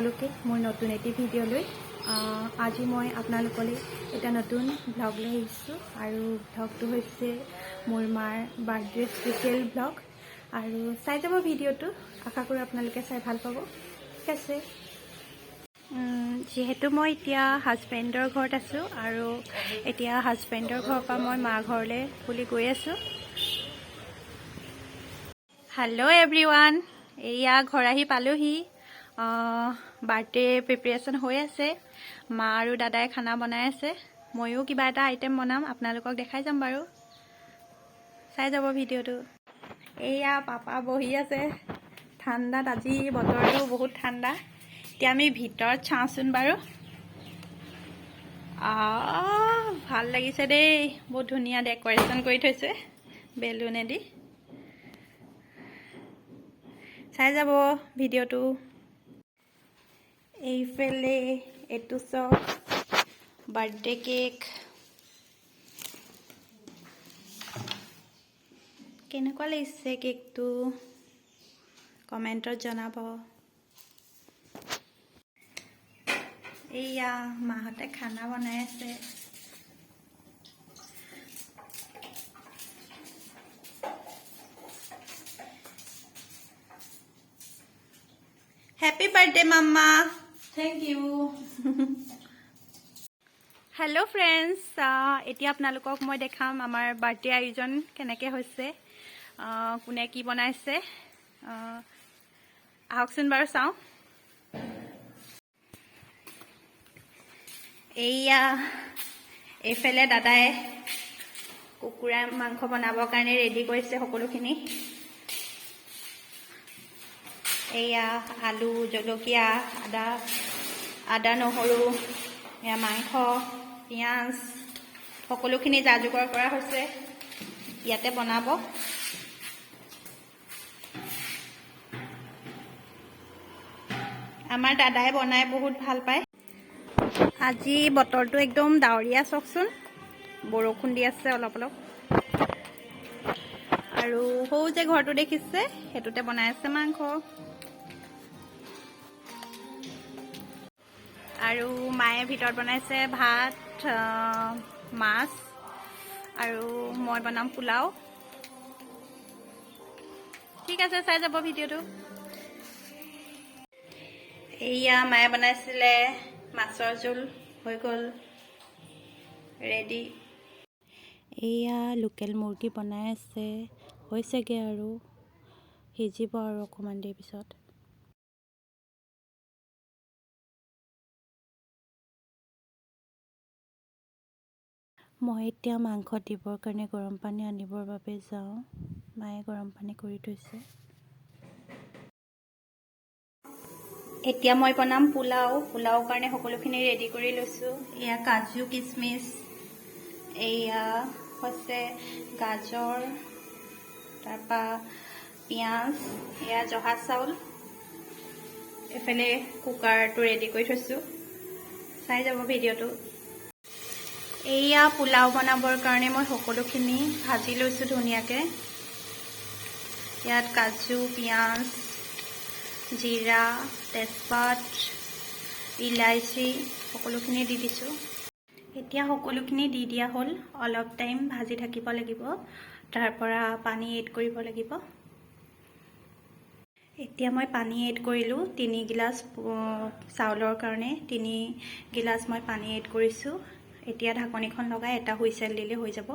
সকলোকে মোৰ নতুন এটি ভিডিঅ' লৈ আজি মই আপোনালোকলৈ এটা নতুন ব্লগ লৈ আহিছোঁ আৰু ব্লগটো হৈছে মোৰ মাৰ বাৰ্থডে স্পেচিয়েল ব্লগ আৰু চাই যাব ভিডিঅ'টো আশা কৰোঁ আপোনালোকে চাই ভাল পাব ঠিক আছে যেহেতু মই এতিয়া হাজবেণ্ডৰ ঘৰত আছোঁ আৰু এতিয়া হাজবেণ্ডৰ ঘৰৰ পৰা মই মা ঘৰলৈ বুলি গৈ আছোঁ হেল্ল' এভৰিৱান এয়া ঘৰ আহি পালোহি বাৰ্থডে প্ৰিপাৰেশ্যন হৈ আছে মা আৰু দাদাই খানা বনাই আছে ময়ো কিবা এটা আইটেম বনাম আপোনালোকক দেখাই যাম বাৰু চাই যাব ভিডিঅ'টো এয়া পাপা বহি আছে ঠাণ্ডাত আজি বতৰটো বহুত ঠাণ্ডা এতিয়া আমি ভিতৰত চাওঁচোন বাৰু ভাল লাগিছে দেই বহুত ধুনীয়া ডেক'ৰেশ্যন কৰি থৈছে বেলুনেদি চাই যাব ভিডিঅ'টো এইফালে এইটো চব বাৰ্থডে কেক কেনেকুৱা লাগিছে কেকটো কমেণ্টত জনাব এয়া মাহঁতে খানা বনাই আছে Happy birthday, Mama. Thank you. Hello friends. এতিয়া আপোনালোকক মই দেখাম আমাৰ বাৰ্থডে আয়োজন কেনেকৈ হৈছে কোনে কি বনাইছে আহকচোন বাৰু চাওঁ এয়া এইফালে দাদাই কুকুৰা মাংস বনাবৰ কাৰণে ৰেডি কৰিছে সকলোখিনি এয়া আলু জলকীয়া আদা নহৰু এয়া মাংস পিঁয়াজ সকলোখিনি যা যোগাৰ কৰা হৈছে ইয়াতে বনাব আমাৰ দাদাই বনাই বহুত ভাল পায় আজি বতৰটো একদম ডাৱৰীয়া চাওকচোন বৰষুণ দি আছে অলপ অলপ আৰু সৌ যে ঘৰটো দেখিছে সেইটোতে বনাই আছে মাংস আৰু মায়ে ভিতৰত বনাইছে ভাত মাছ আৰু মই বনাম পোলাও ঠিক আছে চাই যাব ভিডিঅ'টো এয়া মায়ে বনাইছিলে মাছৰ জোল হৈ গ'ল ৰেডি এয়া লোকেল মুৰ্গী বনাই আছে হৈছেগৈ আৰু সিজিব আৰু অকণমান দেৰি পিছত মই এতিয়া মাংস দিবৰ কাৰণে গৰম পানী আনিবৰ বাবে যাওঁ মায়ে গৰম পানী কৰি থৈছে এতিয়া মই বনাম পোলাও কাৰণে সকলোখিনি ৰেডি কৰি লৈছোঁ এয়া কাজু কিচমিচ এয়া হৈছে গাজৰ তাৰপৰা পিঁয়াজ এয়া জহা চাউল এইফালে কুকাৰটো ৰেডি কৰি থৈছোঁ চাই যাব ভিডিঅ'টো এয়া পোলাও বনাবৰ কাৰণে মই সকলোখিনি ভাজি লৈছোঁ ধুনীয়াকৈ ইয়াত কাজু পিঁয়াজ জিৰা তেজপাত ইলাইচি সকলোখিনি দি দিছোঁ এতিয়া সকলোখিনি দি দিয়া হ'ল অলপ টাইম ভাজি থাকিব লাগিব তাৰ পৰা পানী এড কৰিব লাগিব এতিয়া মই পানী এড কৰিলোঁ 3 গিলাচ চাউলৰ কাৰণে 3 গিলাচ মই পানী এড কৰিছোঁ এতিয়া ঢাকনিখন লগাই এটা হুইচেল দিলে হৈ যাব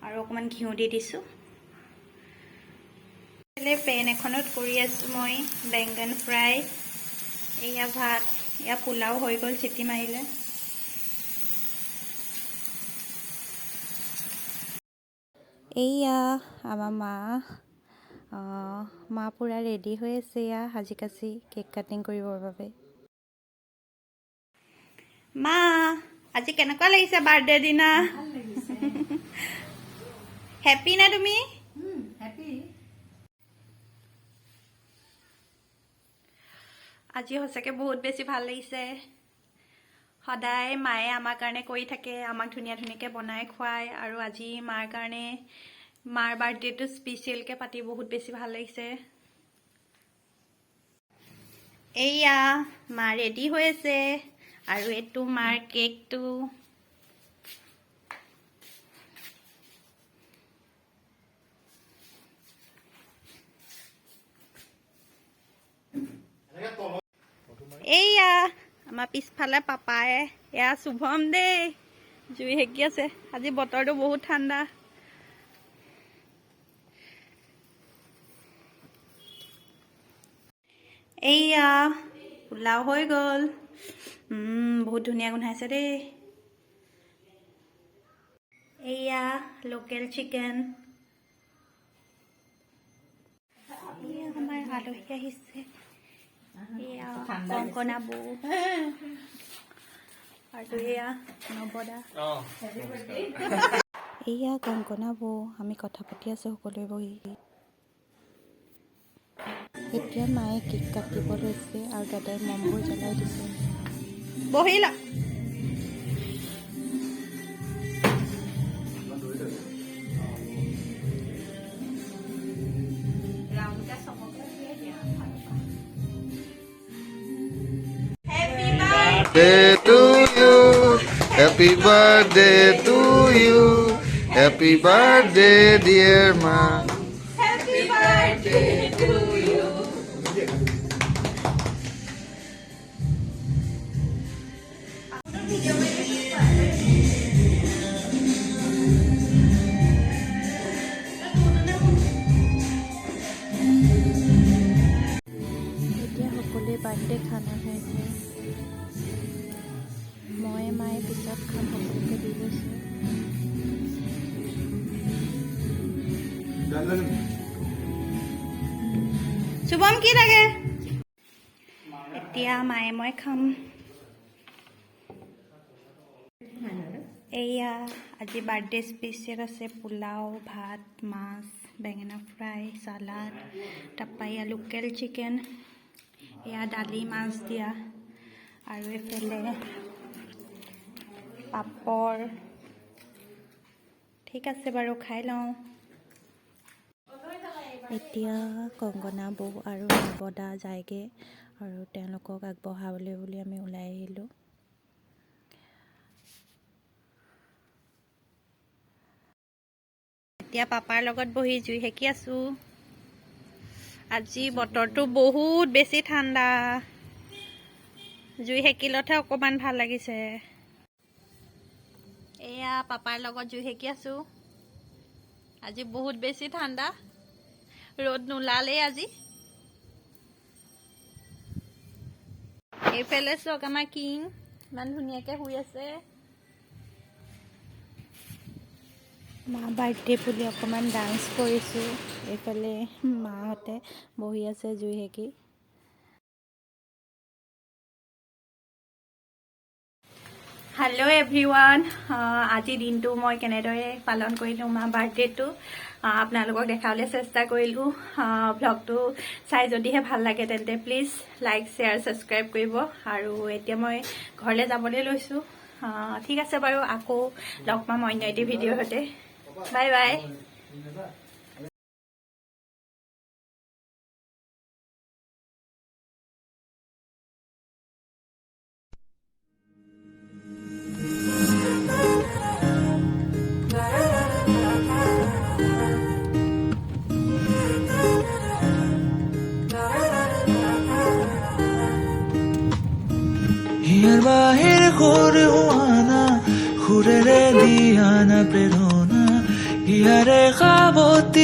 আৰু অকণমান ঘিউ দি দিছোঁ পেন এখনত কৰি আছোঁ মই বেংগন ফ্ৰাই এয়া ভাত এয়া পোলাও হৈ গ'ল চিটি মাৰিলে এয়া আমাৰ মা পূৰা ৰেডি হৈ আছে এয়া সাজি কাচি কেক কাটিং কৰিবৰ বাবে মা আজি কেনেকুৱা লাগিছে বাৰ্থডে দিনা হেপী নে তুমি Happy. আজি সঁচাকৈ বহুত বেছি ভাল লাগিছে সদায় মায়ে আমাৰ কাৰণে কৰি থাকে আমাক ধুনীয়া ধুনীয়াকৈ বনাই খুৱায় আৰু আজি মাৰ কাৰণে মাৰ বাৰ্থডেটো স্পেচিয়েলকৈ পাতি বহুত বেছি ভাল লাগিছে এইয়া মা ৰেডি হৈ আছে আৰু এইটো মাৰ কেকটো। এইয়া আমাৰ পিছফালে পাপাই, এয়া শুভম দেই, জুই সেকি আছে। আজি বতৰটো বহুত ঠাণ্ডা। এইয়া পোলাও হৈ গ'ল। বহুত ধুনীয়া গোন্ধাইছে দেই। এইয়া লোকেল চিকেন। এইয়া আমাৰ আলহী আহিছে। এয়া কংকনা বৌ আৰু এয়া নবদা। এয়া কংকনা বৌ, আমি কথা পাতি আছো সকলোৱে বহি। এতিয়া মায়ে কেক কাটিব লৈছে আৰু দাদাই মমবোৰ জ্বলাই দিছে। বহিলা Birthday to you, happy birthday to you, happy birthday dear ma. এতিয়া সকলোৱে বাৰ্থডে খানা খাইছে। মই মায়ে পিছত খাম, সকলোকে দি লৈছোঁ। শুভম কি লাগে? এতিয়া মায়ে মই খাম। এইয়া আজি বাৰ্থডে স্পেচিয়েল আছে, পোলাও, ভাত, মাছ, বেঙেনা ফ্ৰাই, চালাড, তাৰপৰা এয়া লোকেল চিকেন, এয়া দালি মাছ দিয়া, আৰু এইফালে পাপৰ। ঠিক আছে বাৰু, খাই লওঁ। এতিয়া কংকনা বৌ আৰু নৱদা যায়গৈ আৰু তেওঁলোকক আগবঢ়াবলৈ বুলি আমি ওলাই আহিলোঁ। এতিয়া পাপাৰ লগত বহি জুই সেকি আছোঁ। আজি বতৰটো বহুত বেছি ঠাণ্ডা। জুই সেকিলতহে অকণমান ভাল লাগিছে। এয়া পাপাৰ লগত জুই সেকি আছোঁ। আজি বহুত বেছি ঠাণ্ডা, ৰ'দ নোলালেই আজি। এইফালে চাওক, আমাৰ কিং ইমান ধুনীয়াকৈ শুই আছে। মা বাৰ্থডে বুলি অকণমান ডান্স কৰিছোঁ। এইফালে মাহঁতে বহি আছে জুই সেকি। হেল্ল' এভৰিৱান, আজি দিনটো মই কেনেদৰে পালন কৰিলোঁ মা বাৰ্থডেটো আপোনালোকক দেখাবলৈ চেষ্টা কৰিলোঁ। ভ্লগটো চাই যদিহে ভাল লাগে তেন্তে প্লিজ লাইক, শ্বেয়াৰ, ছাবস্ক্ৰাইব কৰিব। আৰু এতিয়া মই ঘৰলৈ যাবলৈ লৈছোঁ। ঠিক আছে বাৰু, আকৌ লগ পাম অন্য এটি ভিডিঅ'ৰ সৈতে। Bye bye. হিয়াৰ বাহিৰ কৰে হুয়ানা খুৰে ৰে দিয়ানা প্ৰেৰণা হিয়াৰে খাবতি